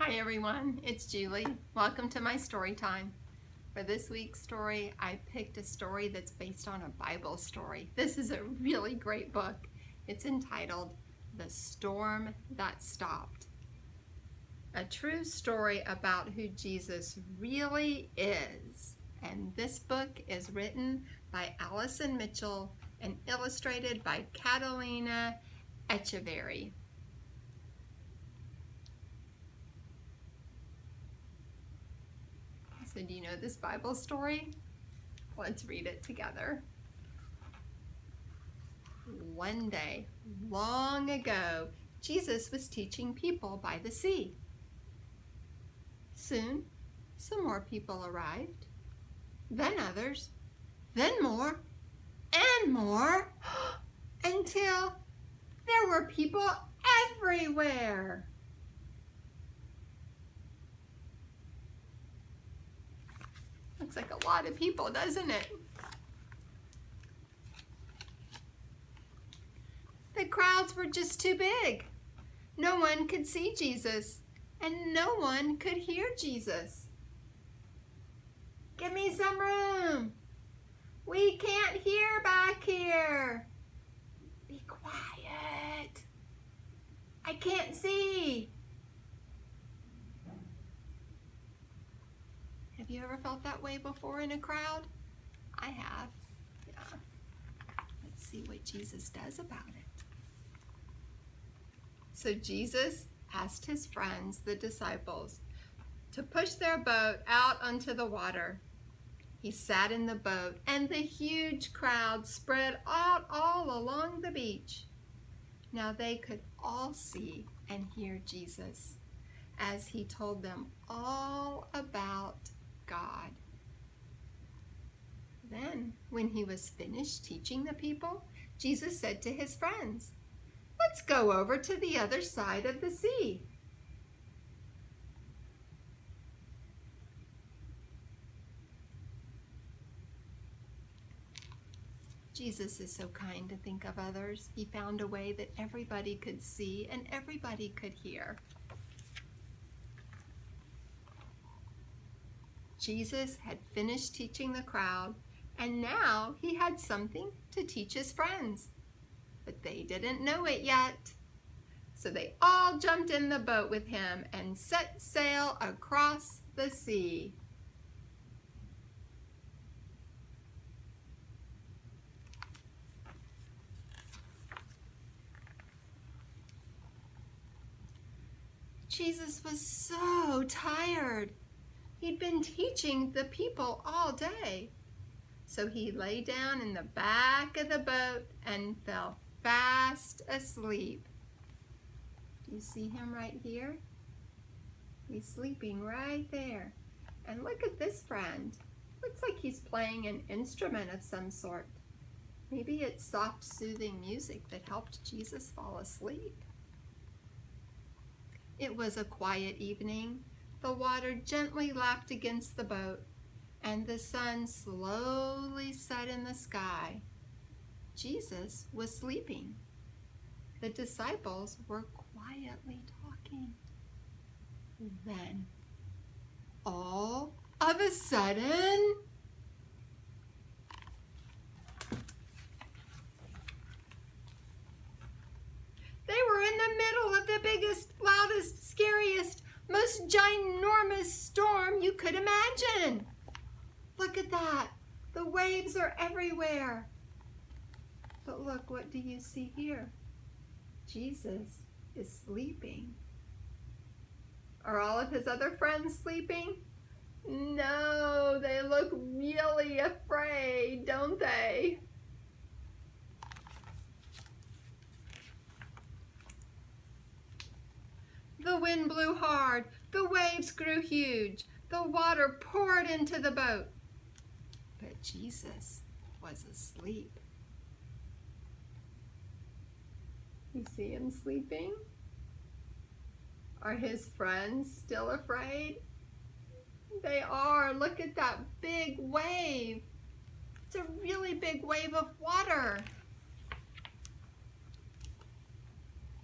Hi everyone, it's Julie. Welcome to my story time. For this week's story, I picked a story that's based on a Bible story. This is a really great book. It's entitled The Storm That Stopped. A true story about who Jesus really is. And this book is written by Allison Mitchell and illustrated by Catalina Echeverry. So do you know this Bible story? Let's read it together. One day, long ago, Jesus was teaching people by the sea. Soon, some more people arrived, then others, then more, and more, until there were people everywhere. Looks like a lot of people, doesn't it? The crowds were just too big. No one could see Jesus, and no one could hear Jesus. Give me some room. We can't hear back here. Be quiet. I can't see. Have you ever felt that way before in a crowd? I have. Yeah. Let's see what Jesus does about it. So Jesus asked his friends, the disciples, to push their boat out onto the water. He sat in the boat, and the huge crowd spread out all along the beach. Now they could all see and hear Jesus as he told them all about God. Then, when he was finished teaching the people, Jesus said to his friends, "Let's go over to the other side of the sea." Jesus is so kind to think of others. He found a way that everybody could see and everybody could hear. Jesus had finished teaching the crowd, and now he had something to teach his friends. But they didn't know it yet. So they all jumped in the boat with him and set sail across the sea. Jesus was so tired. He'd been teaching the people all day. So he lay down in the back of the boat and fell fast asleep. Do you see him right here? He's sleeping right there. And look at this friend. Looks like he's playing an instrument of some sort. Maybe it's soft, soothing music that helped Jesus fall asleep. It was a quiet evening. The water gently lapped against the boat, and the sun slowly set in the sky. Jesus was sleeping. The disciples were quietly talking. Then, all of a sudden, they were in the middle of the biggest, loudest, scariest, most ginormous storm you could imagine. Look at that. The waves are everywhere. But look, what do you see here? Jesus is sleeping. Are all of his other friends sleeping? No, they look really afraid, don't they? The wind blew hard, the waves grew huge, the water poured into the boat. But Jesus was asleep. You see him sleeping? Are his friends still afraid? They are. Look at that big wave. It's a really big wave of water.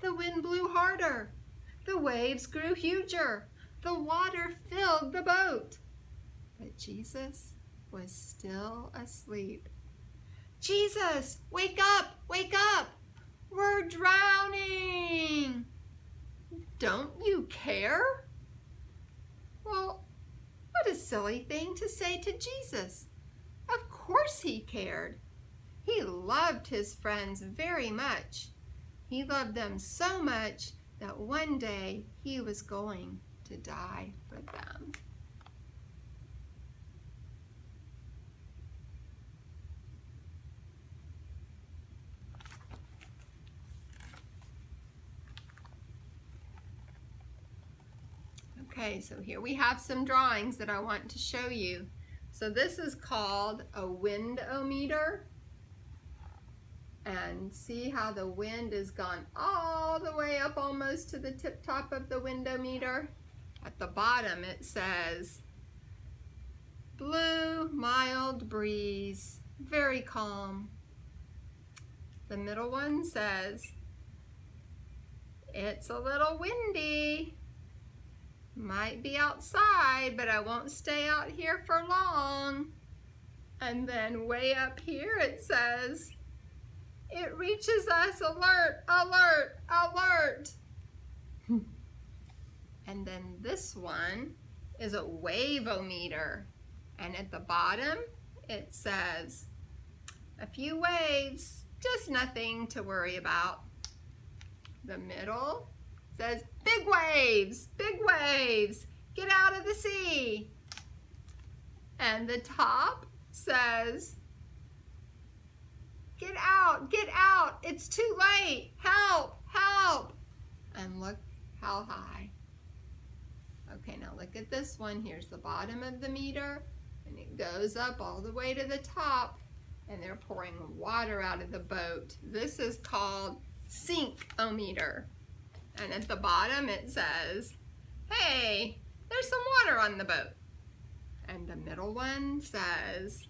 The wind blew harder. The waves grew huger. The water filled the boat, but Jesus was still asleep. Jesus, wake up, wake up! We're drowning! Don't you care? Well, what a silly thing to say to Jesus. Of course he cared. He loved his friends very much. He loved them so much that one day he was going to die for them. Okay, so here we have some drawings that I want to show you. So this is called a windometer. And see how the wind has gone all the way up almost to the tip top of the windometer? At the bottom it says, blue, mild breeze, very calm. The middle one says, it's a little windy. Might be outside, but I won't stay out here for long. And then way up here it says, it reaches us, alert, alert, alert. And then this one is a waveometer. And at the bottom, it says, a few waves, just nothing to worry about. The middle says, big waves, get out of the sea. And the top says, get out, it's too late, help, help. And look how high. Okay, now look at this one. Here's the bottom of the meter, and it goes up all the way to the top, and they're pouring water out of the boat. This is called sink-o-meter. And at the bottom it says, hey, there's some water on the boat. And the middle one says,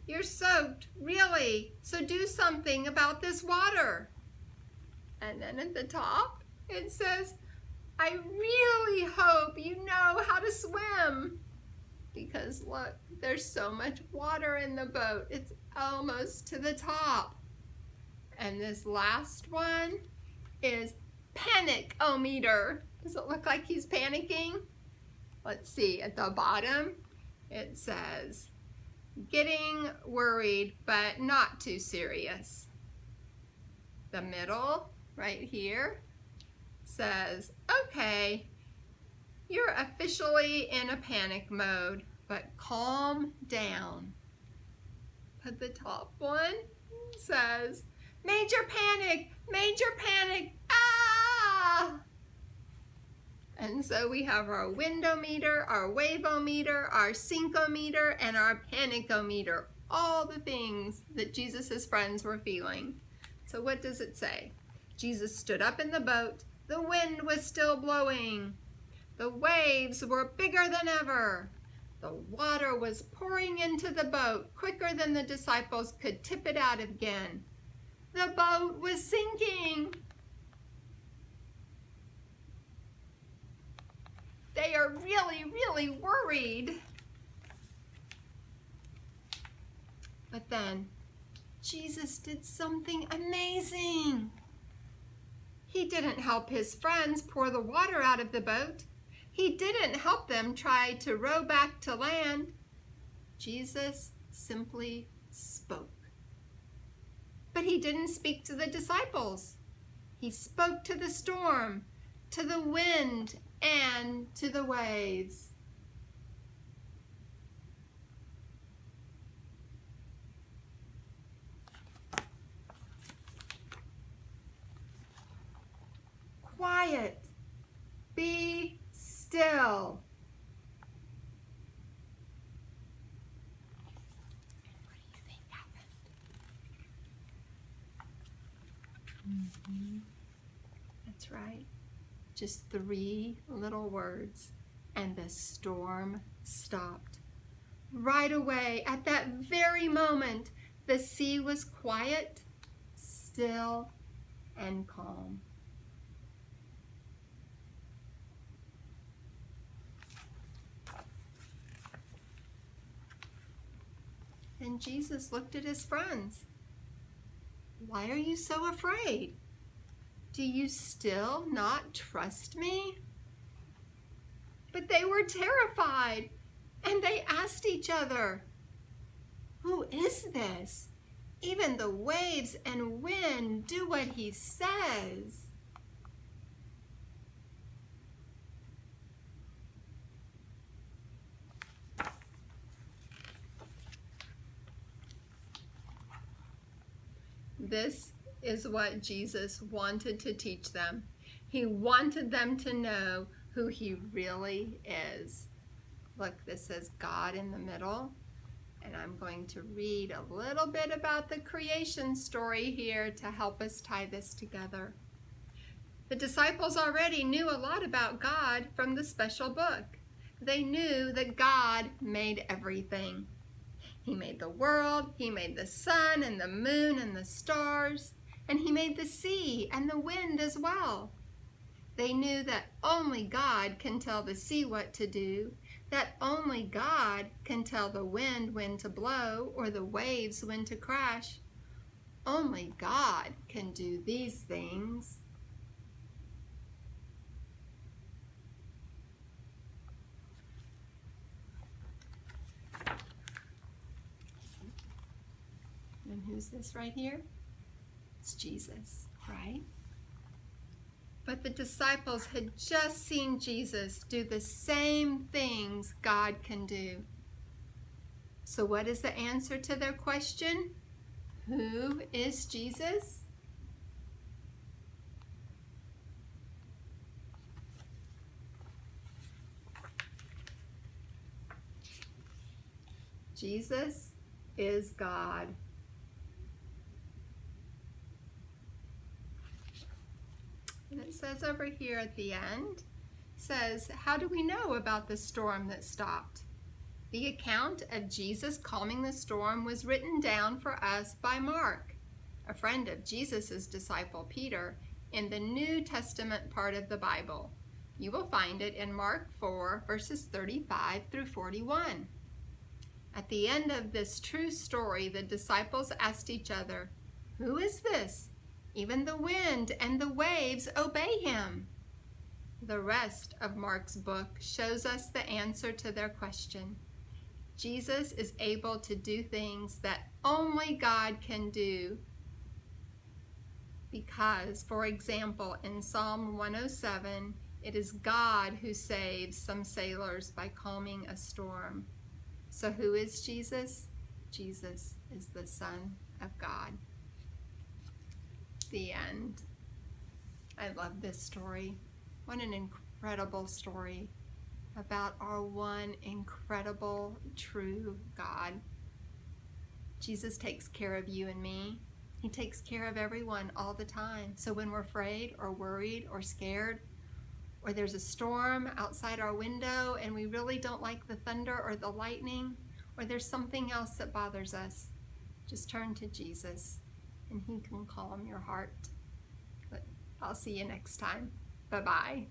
you're soaked, really, so do something about this water. And then at the top it says, I really hope you know how to swim. Because look, there's so much water in the boat, it's almost to the top. And this last one is panic-o-meter. Does it look like he's panicking? Let's see, at the bottom it says, getting worried but not too serious. The middle, right here, says, okay, you're officially in a panic mode, but calm down. But the top one says, major panic, ah! And so we have our windometer, our waveometer, our sink-o-meter, and our panic-o-meter, all the things that Jesus' friends were feeling. So what does it say? Jesus stood up in the boat. The wind was still blowing. The waves were bigger than ever. The water was pouring into the boat quicker than the disciples could tip it out again. The boat was sinking. They are really, really worried. But then Jesus did something amazing. He didn't help his friends pour the water out of the boat. He didn't help them try to row back to land. Jesus simply spoke. But he didn't speak to the disciples. He spoke to the storm, to the wind, and to the waves. Quiet. Be still. What do you think happened? That's right. Just 3 little words, and the storm stopped. Right away, at that very moment, the sea was quiet, still, and calm. And Jesus looked at his friends. Why are you so afraid? Do you still not trust me? But they were terrified, and they asked each other, who is this? Even the waves and wind do what he says. This is what Jesus wanted to teach them. He wanted them to know who he really is. Look, this says God in the middle. And I'm going to read a little bit about the creation story here to help us tie this together. The disciples already knew a lot about God from the special book. They knew that God made everything. He made the world, he made the sun and the moon and the stars, and he made the sea and the wind as well. They knew that only God can tell the sea what to do, that only God can tell the wind when to blow or the waves when to crash. Only God can do these things. And who's this right here? It's Jesus, right? But the disciples had just seen Jesus do the same things God can do. So what is the answer to their question? Who is Jesus? Jesus is God. And it says over here at the end, says, how do we know about the storm that stopped? The account of Jesus calming the storm was written down for us by Mark, a friend of Jesus' disciple Peter, in the New Testament part of the Bible. You will find it in Mark 4, verses 35 through 41. At the end of this true story, the disciples asked each other, who is this? Even the wind and the waves obey him. The rest of Mark's book shows us the answer to their question. Jesus is able to do things that only God can do because, for example, in Psalm 107, it is God who saves some sailors by calming a storm. So who is Jesus? Jesus is the Son of God. The end. I love this story. What an incredible story about our one incredible, true God. Jesus takes care of you and me. He takes care of everyone all the time. So when we're afraid or worried or scared, or there's a storm outside our window and we really don't like the thunder or the lightning, or there's something else that bothers us, just turn to Jesus and he can calm your heart. But I'll see you next time. Bye-bye.